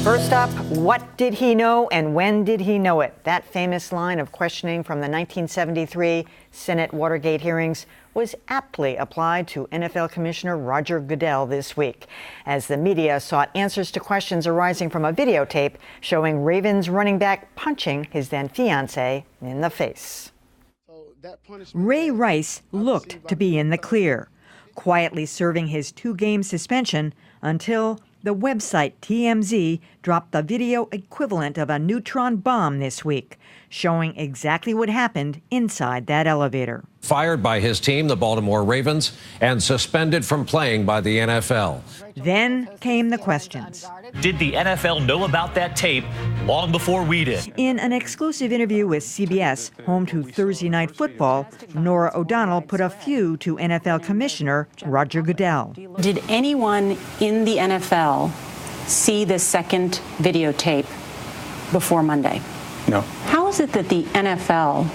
First up, what did he know and when did he know it? That famous line of questioning from the 1973 Senate Watergate hearings was aptly applied to NFL Commissioner Roger Goodell this week, as the media sought answers to questions arising from a videotape showing Ravens running back punching his then fiancé in the face. Ray Rice looked to be in the clear, quietly serving his 2-game suspension until the website TMZ dropped the video equivalent of a neutron bomb this week, showing exactly what happened inside that elevator. Fired by his team, the Baltimore Ravens, and suspended from playing by the NFL. Then came the questions. Did the NFL know about that tape long before we did? In an exclusive interview with CBS, home to Thursday Night Football, Norah O'Donnell put a few to NFL Commissioner Roger Goodell. Did anyone in the NFL see the second videotape before Monday? No. How is it that the NFL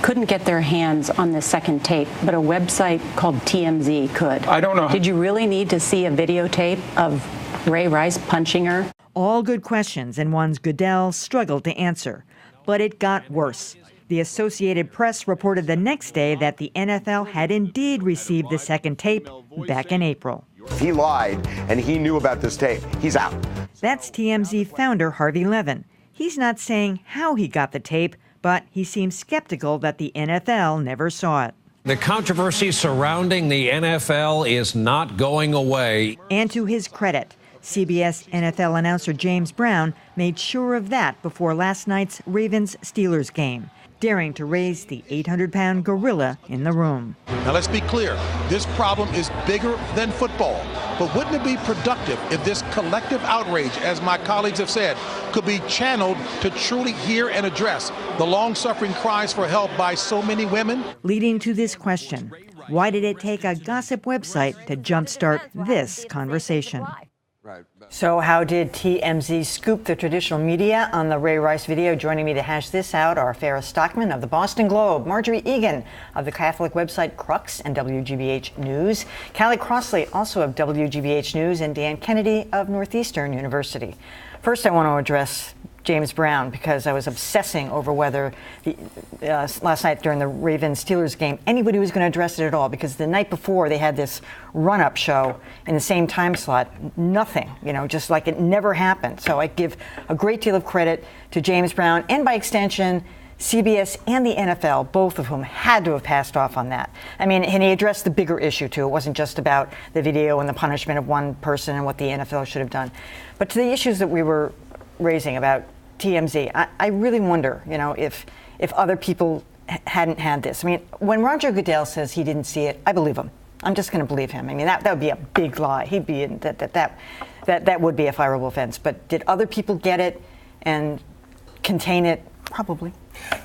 couldn't get their hands on the second tape, but a website called TMZ could? I don't know. Did you really need to see a videotape of Ray Rice punching her? All good questions and ones Goodell struggled to answer. But it got worse. The Associated Press reported the next day that the NFL had indeed received the second tape back in April. He lied and he knew about this tape. He's out. That's TMZ founder Harvey Levin. He's not saying how he got the tape, but he seems skeptical that the NFL never saw it. The controversy surrounding the NFL is not going away. And to his credit, CBS NFL announcer James Brown made sure of that before last night's Ravens-Steelers game, daring to raise the 800-pound gorilla in the room. Now let's be clear, this problem is bigger than football. But wouldn't it be productive if this collective outrage, as my colleagues have said, could be channeled to truly hear and address the long-suffering cries for help by so many women? Leading to this question, why did it take a gossip website to jumpstart this conversation? So how did TMZ scoop the traditional media on the Ray Rice video? Joining me to hash this out are Farrah Stockman of the Boston Globe, Marjorie Egan of the Catholic website Crux and WGBH News, Callie Crossley, also of WGBH News, and Dan Kennedy of Northeastern University. First, I want to address James Brown, because I was obsessing over whether last night during the Ravens-Steelers game, anybody was going to address it at all, because the night before they had this run-up show in the same time slot. Nothing, just like it never happened. So I give a great deal of credit to James Brown and, by extension, CBS and the NFL, both of whom had to have passed off on that. I mean, and he addressed the bigger issue, too. It wasn't just about the video and the punishment of one person and what the NFL should have done. But to the issues that we were raising about TMZ, I really wonder, if other people hadn't had this. I mean, when Roger Goodell says he didn't see it, I believe him. I'm just going to believe him. I mean, that would be a big lie. He'd be in that would be a fireable offense. But did other people get it and contain it? Probably.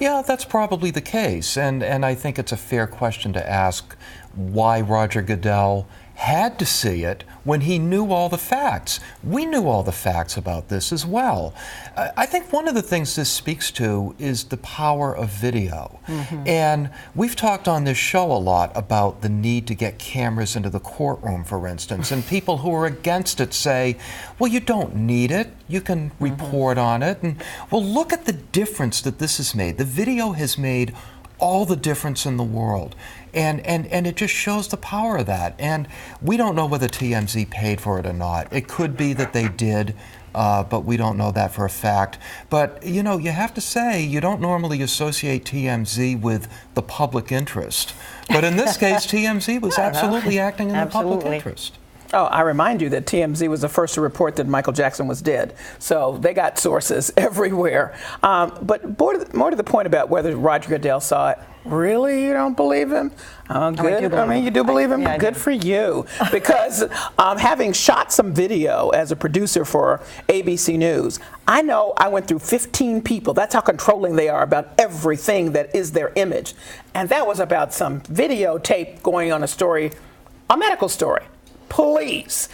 Yeah, that's probably the case. And I think it's a fair question to ask why Roger Goodell had to see it when he knew all the facts. We knew all the facts about this as well. I think one of the things this speaks to is the power of video. Mm-hmm. And we've talked on this show a lot about the need to get cameras into the courtroom, for instance, and people who are against it say, well, you don't need it. You can report on it. And well, look at the difference that this has made. The video has made all the difference in the world. And it just shows the power of that. And we don't know whether TMZ paid for it or not. It could be that they did, but we don't know that for a fact. But, you have to say, you don't normally associate TMZ with the public interest. But in this case, TMZ was absolutely acting in the public interest. Oh, I remind you that TMZ was the first to report that Michael Jackson was dead. So they got sources everywhere. But more to the point about whether Roger Goodell saw it, really, you don't believe him? Good. I mean, you do believe him? Yeah, good for you. Because having shot some video as a producer for ABC News, I know I went through 15 people. That's how controlling they are about everything that is their image. And that was about some videotape going on a medical story. Please.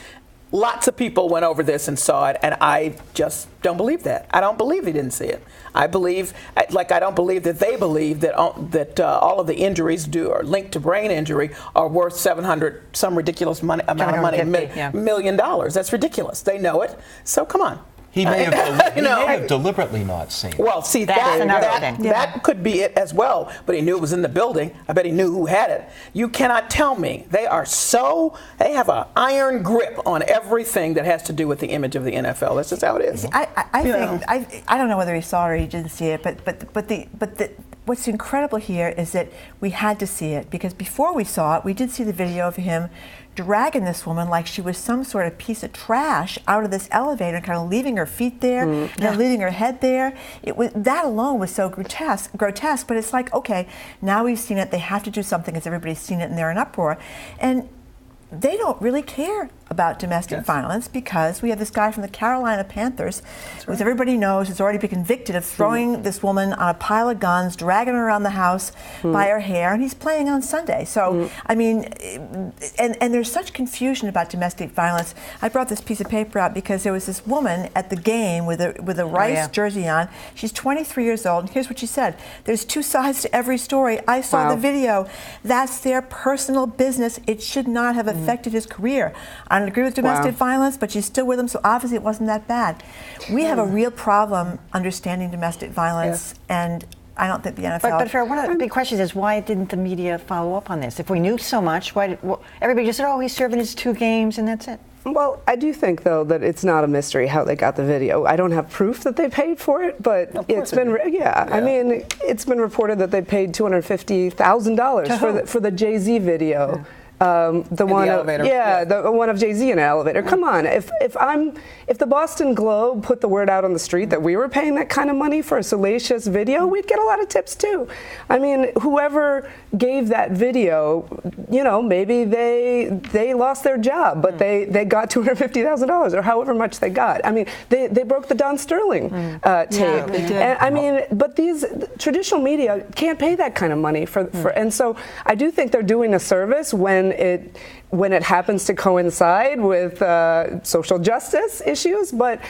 Lots of people went over this and saw it, and I just don't believe that. I don't believe he didn't see it. I don't believe that they believe that all of the injuries are linked to brain injury are worth $700 some ridiculous amount of money, $1 million. That's ridiculous. They know it. So come on. He may have deliberately not seen it. Well, see, That's another thing. that could be it as well, but he knew it was in the building. I bet he knew who had it. You cannot tell me. They have an iron grip on everything that has to do with the image of the NFL. That's just how it is. I don't know whether he saw it or he didn't see it, but what's incredible here is that we had to see it, because before we saw it, we did see the video of him dragging this woman like she was some sort of piece of trash out of this elevator, and kind of leaving her feet there, and then leaving her head there. That alone was so grotesque. But it's like, okay, now we've seen it. They have to do something, because everybody's seen it and they're in uproar. And they don't really care about domestic violence, because we have this guy from the Carolina Panthers, who, as everybody knows, has already been convicted of throwing this woman on a pile of guns, dragging her around the house by her hair, and he's playing on Sunday. So, I mean, and there's such confusion about domestic violence. I brought this piece of paper out because there was this woman at the game with a Rice jersey on. She's 23 years old, and here's what she said: "There's two sides to every story. I saw the video. That's their personal business. It should not have affected his career. I don't agree with domestic violence, but she's still with him, so obviously it wasn't that bad." We have a real problem understanding domestic violence, and I don't think the NFL... But Farrah, one of the big questions is, why didn't the media follow up on this? If we knew so much, why did everybody just said, oh, he's serving his 2 games and that's it? Well, I do think, though, that it's not a mystery how they got the video. I don't have proof that they paid for it, but it's been, I mean, it's been reported that they paid $250,000 for the Jay-Z video. The one of Jay-Z in an elevator. Come on, if the Boston Globe put the word out on the street that we were paying that kind of money for a salacious video, we'd get a lot of tips too. I mean, whoever gave that video, you know, maybe they lost their job, but they got $250,000 or however much they got. I mean, they broke the Don Sterling tape. And, I mean, but these traditional media can't pay that kind of money for and so I do think they're doing a service when it happens to coincide with social justice issues, but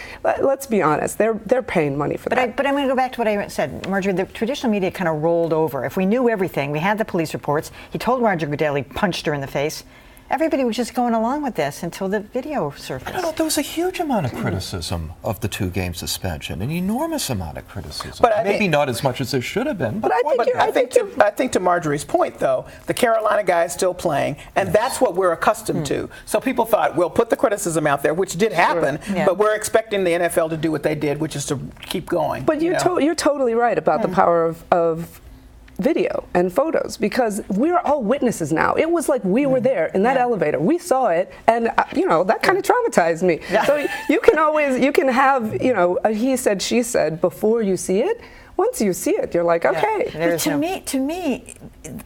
let's be honest, they're paying money for that. But I'm going to go back to what I said, Marjorie. The traditional media kind of rolled over. If we knew everything, we had the police reports. He told Roger Goodell he punched her in the face. Everybody was just going along with this until the video surfaced. I don't know, there was a huge amount of criticism of the 2-game suspension, an enormous amount of criticism. But maybe not as much as there should have been. But I think to Marjorie's point, though, the Carolina guy is still playing, and that's what we're accustomed to. So people thought, we'll put the criticism out there, which did happen, but we're expecting the NFL to do what they did, which is to keep going. But you're totally right about the power of video and photos, because we're all witnesses now. It was like we were there in that elevator. We saw it, and you know, that kind of traumatized me. So you can have, you know, a he said, she said before you see it. Once you see it, you're like, okay. But to me,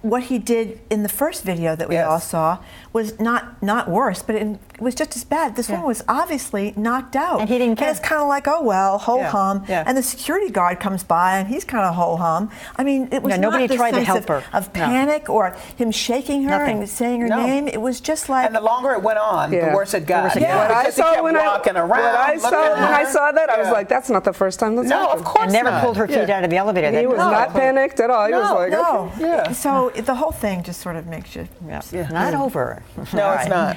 what he did in the first video that we all saw was not worse, but it was just as bad. This one was obviously knocked out. And he didn't care. And it's kind of like, oh, well, ho-hum. And the security guard comes by, and he's kind of ho-hum. I mean, it was nobody not tried to help sense her. of panic or him shaking her and saying her name. It was just like... And the longer it went on, the worse it got. When I saw that, I was like, that's not the first time that's happened. No, of course not. And never pulled her feet out of the elevator. He was not panicked at all. He was like, okay. So the whole thing just sort of makes you... Not over. No, it's not.